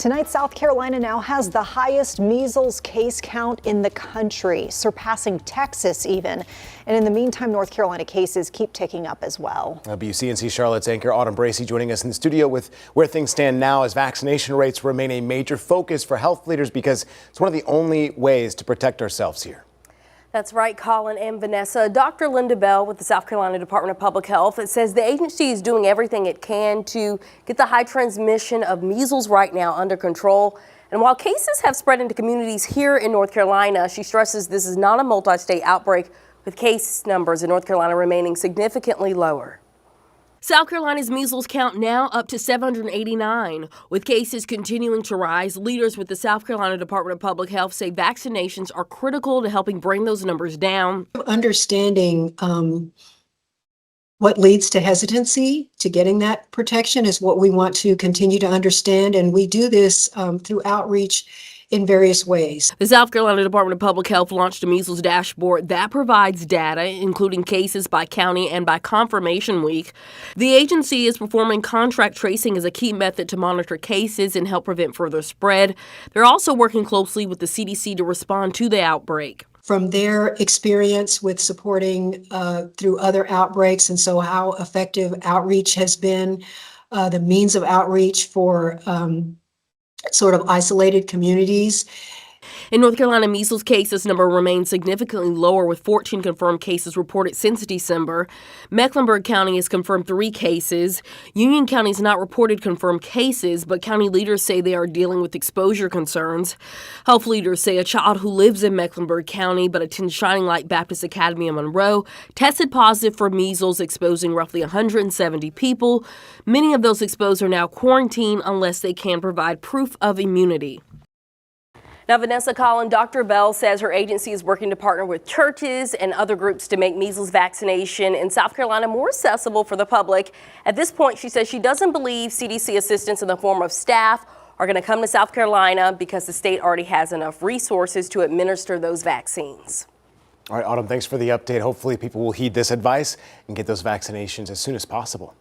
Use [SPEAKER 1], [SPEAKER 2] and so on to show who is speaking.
[SPEAKER 1] Tonight, South Carolina now has the highest measles case count in the country, surpassing Texas even. And in the meantime, North Carolina cases keep ticking up as well.
[SPEAKER 2] WCNC Charlotte's anchor Autumn Bracey joining us in the studio with where things stand now as vaccination rates remain a major focus for health leaders because it's one of the only ways to protect ourselves here.
[SPEAKER 3] That's right, Colin and Vanessa. Dr. Linda Bell with the South Carolina Department of Public Health says the agency is doing everything it can to get the high transmission of measles right now under control. And while cases have spread into communities here in North Carolina, she stresses this is not a multi-state outbreak, with case numbers in North Carolina remaining significantly lower. South Carolina's measles count now up to 789. With cases continuing to rise, leaders with the South Carolina Department of Public Health say vaccinations are critical to helping bring those numbers down.
[SPEAKER 4] Understanding what leads to hesitancy to getting that protection is what we want to continue to understand, and we do this through outreach in various ways.
[SPEAKER 3] The South Carolina Department of Public Health launched a measles dashboard that provides data, including cases by county and by confirmation week. The agency is performing contract tracing as a key method to monitor cases and help prevent further spread. They're also working closely with the CDC to respond to the outbreak.
[SPEAKER 4] From their experience with supporting through other outbreaks, and so how effective outreach has been, the means of outreach for sort of isolated communities.
[SPEAKER 3] In North Carolina, measles cases number remains significantly lower, with 14 confirmed cases reported since December. Mecklenburg County has confirmed 3 cases. Union County has not reported confirmed cases, but county leaders say they are dealing with exposure concerns. Health leaders say a child who lives in Mecklenburg County but attends Shining Light Baptist Academy in Monroe tested positive for measles, exposing roughly 170 people. Many of those exposed are now quarantined unless they can provide proof of immunity. Now, Vanessa, Colin, Dr. Bell says her agency is working to partner with churches and other groups to make measles vaccination in South Carolina more accessible for the public. At this point, she says she doesn't believe CDC assistance in the form of staff are going to come to South Carolina because the state already has enough resources to administer those vaccines.
[SPEAKER 2] All right, Autumn, thanks for the update. Hopefully people will heed this advice and get those vaccinations as soon as possible.